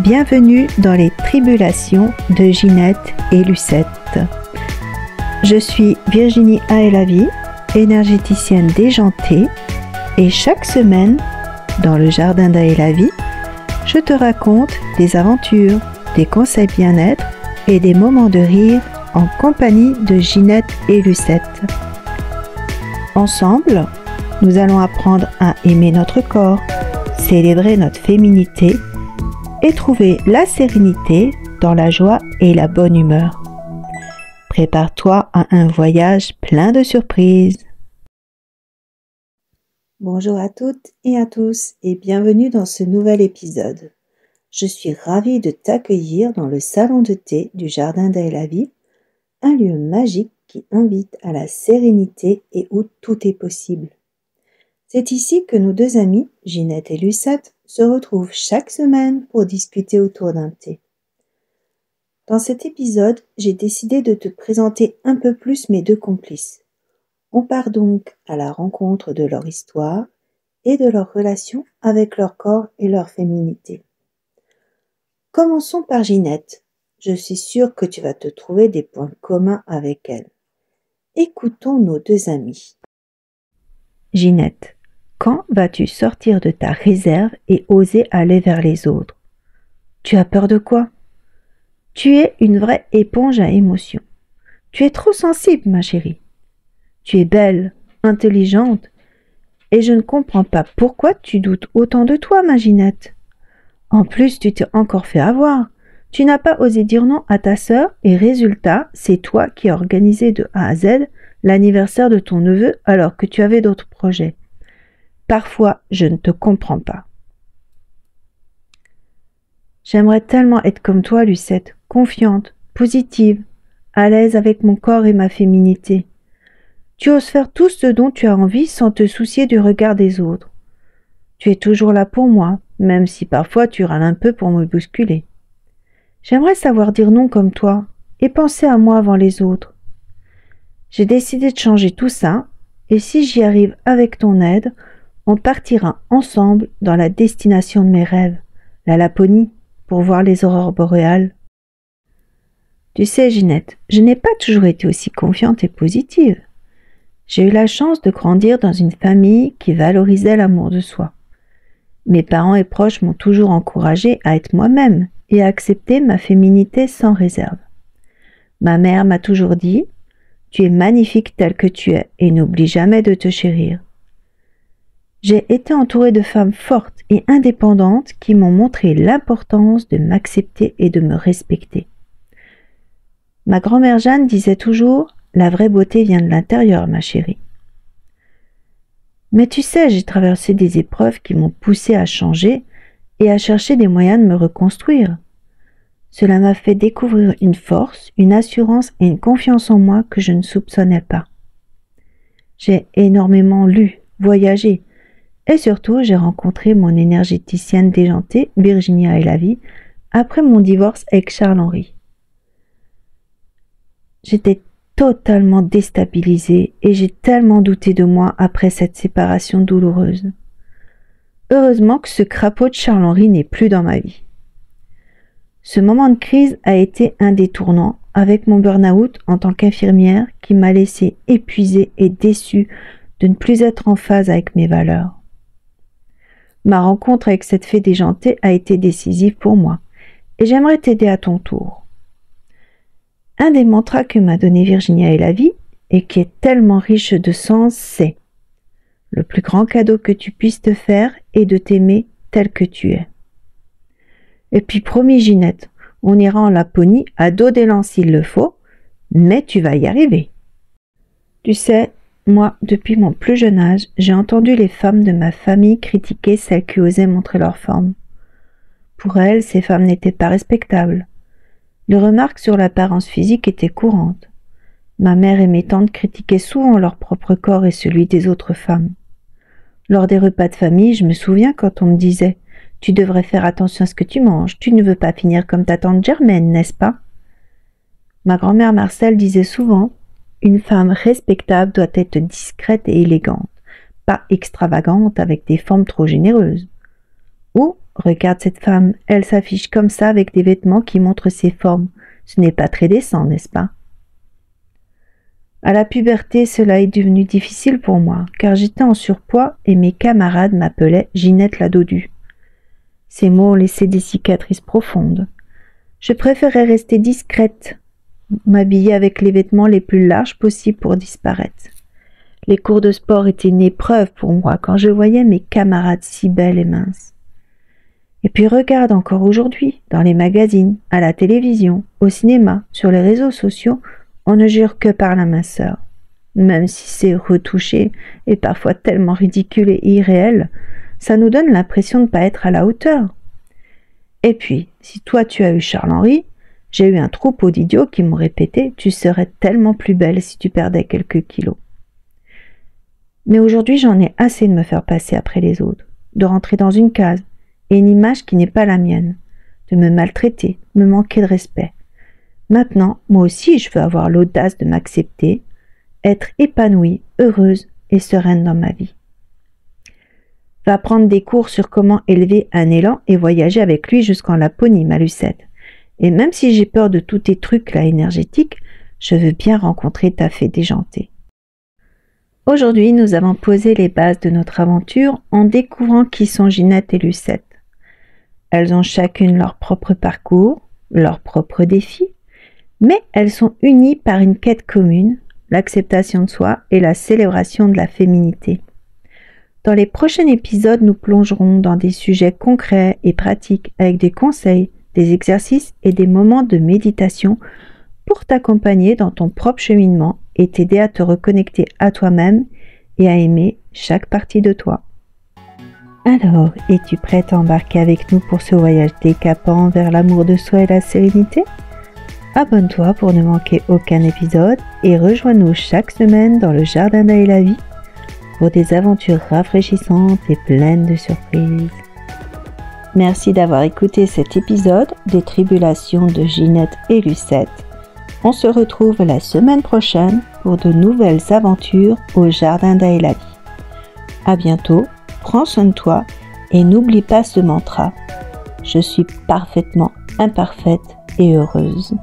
Bienvenue dans les tribulations de Ginette et Lucette. Je suis Virginie Aelavi, énergéticienne déjantée, et chaque semaine, dans le jardin d'Aelavi, je te raconte des aventures, des conseils bien-être et des moments de rire en compagnie de Ginette et Lucette. Ensemble, nous allons apprendre à aimer notre corps, célébrer notre féminité et trouver la sérénité dans la joie et la bonne humeur. Prépare-toi à un voyage plein de surprises. Bonjour à toutes et à tous et bienvenue dans ce nouvel épisode. Je suis ravie de t'accueillir dans le salon de thé du jardin d'Aelavi, un lieu magique qui invite à la sérénité et où tout est possible. C'est ici que nos deux amies, Ginette et Lucette, se retrouvent chaque semaine pour discuter autour d'un thé. Dans cet épisode, j'ai décidé de te présenter un peu plus mes deux complices. On part donc à la rencontre de leur histoire et de leur relation avec leur corps et leur féminité. Commençons par Ginette. Je suis sûre que tu vas te trouver des points communs avec elle. Écoutons nos deux amies. Ginette, quand vas-tu sortir de ta réserve et oser aller vers les autres? Tu as peur de quoi? Tu es une vraie éponge à émotions. Tu es trop sensible, ma chérie. Tu es belle, intelligente, et je ne comprends pas pourquoi tu doutes autant de toi, ma Ginette. En plus, tu t'es encore fait avoir. Tu n'as pas osé dire non à ta sœur et résultat, c'est toi qui as organisé de A à Z l'anniversaire de ton neveu alors que tu avais d'autres projets. Parfois, je ne te comprends pas. J'aimerais tellement être comme toi, Lucette, confiante, positive, à l'aise avec mon corps et ma féminité. Tu oses faire tout ce dont tu as envie sans te soucier du regard des autres. Tu es toujours là pour moi, même si parfois tu râles un peu pour me bousculer. J'aimerais savoir dire non comme toi et penser à moi avant les autres. J'ai décidé de changer tout ça, et si j'y arrive avec ton aide, on partira ensemble dans la destination de mes rêves, la Laponie, pour voir les aurores boréales. Tu sais, Ginette, je n'ai pas toujours été aussi confiante et positive. J'ai eu la chance de grandir dans une famille qui valorisait l'amour de soi. Mes parents et proches m'ont toujours encouragée à être moi-même et à accepter ma féminité sans réserve. Ma mère m'a toujours dit « Tu es magnifique telle que tu es et n'oublie jamais de te chérir ». J'ai été entourée de femmes fortes et indépendantes qui m'ont montré l'importance de m'accepter et de me respecter. Ma grand-mère Jeanne disait toujours « La vraie beauté vient de l'intérieur, ma chérie ». Mais tu sais, j'ai traversé des épreuves qui m'ont poussée à changer et à chercher des moyens de me reconstruire. Cela m'a fait découvrir une force, une assurance et une confiance en moi que je ne soupçonnais pas. J'ai énormément lu, voyagé, et surtout, j'ai rencontré mon énergéticienne déjantée, Virginie Aelavi, après mon divorce avec Charles-Henri. J'étais totalement déstabilisée et j'ai tellement douté de moi après cette séparation douloureuse. Heureusement que ce crapaud de Charles-Henri n'est plus dans ma vie. Ce moment de crise a été un des tournants avec mon burn-out en tant qu'infirmière qui m'a laissée épuisée et déçue de ne plus être en phase avec mes valeurs. Ma rencontre avec cette fée déjantée a été décisive pour moi et j'aimerais t'aider à ton tour. Un des mantras que m'a donné Virginie Aelavi et qui est tellement riche de sens, c'est « Le plus grand cadeau que tu puisses te faire est de t'aimer tel que tu es. » Et puis promis Ginette, on ira en Laponie à dos d'élan s'il le faut, mais tu vas y arriver. Tu sais, moi, depuis mon plus jeune âge, j'ai entendu les femmes de ma famille critiquer celles qui osaient montrer leur forme. Pour elles, ces femmes n'étaient pas respectables. Les remarques sur l'apparence physique étaient courantes. Ma mère et mes tantes critiquaient souvent leur propre corps et celui des autres femmes. Lors des repas de famille, je me souviens quand on me disait « Tu devrais faire attention à ce que tu manges, tu ne veux pas finir comme ta tante Germaine, n'est-ce pas ?» Ma grand-mère Marcelle disait souvent « Une femme respectable doit être discrète et élégante, pas extravagante avec des formes trop généreuses. » Ou regarde cette femme, elle s'affiche comme ça avec des vêtements qui montrent ses formes. Ce n'est pas très décent, n'est-ce pas? À la puberté, cela est devenu difficile pour moi, car j'étais en surpoids et mes camarades m'appelaient Ginette la dodue. Ces mots ont laissé des cicatrices profondes. Je préférais rester discrète, m'habiller avec les vêtements les plus larges possibles pour disparaître. Les cours de sport étaient une épreuve pour moi quand je voyais mes camarades si belles et minces. Et puis regarde encore aujourd'hui, dans les magazines, à la télévision, au cinéma, sur les réseaux sociaux, on ne jure que par la minceur. Même si c'est retouché et parfois tellement ridicule et irréel, ça nous donne l'impression de ne pas être à la hauteur. Et puis, si toi tu as eu Charles-Henri, j'ai eu un troupeau d'idiots qui m'ont répété « Tu serais tellement plus belle si tu perdais quelques kilos ». Mais aujourd'hui, j'en ai assez de me faire passer après les autres, de rentrer dans une case et une image qui n'est pas la mienne, de me maltraiter, me manquer de respect. Maintenant, moi aussi, je veux avoir l'audace de m'accepter, être épanouie, heureuse et sereine dans ma vie. Va prendre des cours sur comment élever un élan et voyager avec lui jusqu'en Laponie, ma Lucette. Et même si j'ai peur de tous tes trucs là énergétiques, je veux bien rencontrer ta fée déjantée. Aujourd'hui, nous avons posé les bases de notre aventure en découvrant qui sont Ginette et Lucette. Elles ont chacune leur propre parcours, leurs propres défis, mais elles sont unies par une quête commune, l'acceptation de soi et la célébration de la féminité. Dans les prochains épisodes, nous plongerons dans des sujets concrets et pratiques avec des conseils, des exercices et des moments de méditation pour t'accompagner dans ton propre cheminement et t'aider à te reconnecter à toi-même et à aimer chaque partie de toi. Alors, es-tu prête à embarquer avec nous pour ce voyage décapant vers l'amour de soi et la sérénité? Abonne-toi pour ne manquer aucun épisode et rejoins-nous chaque semaine dans le Jardin d'Aïe la vie pour des aventures rafraîchissantes et pleines de surprises. Merci d'avoir écouté cet épisode des Tribulations de Ginette et Lucette. On se retrouve la semaine prochaine pour de nouvelles aventures au Jardin d'Aïe la vie. À bientôt, prends soin de toi et n'oublie pas ce mantra. Je suis parfaitement imparfaite et heureuse.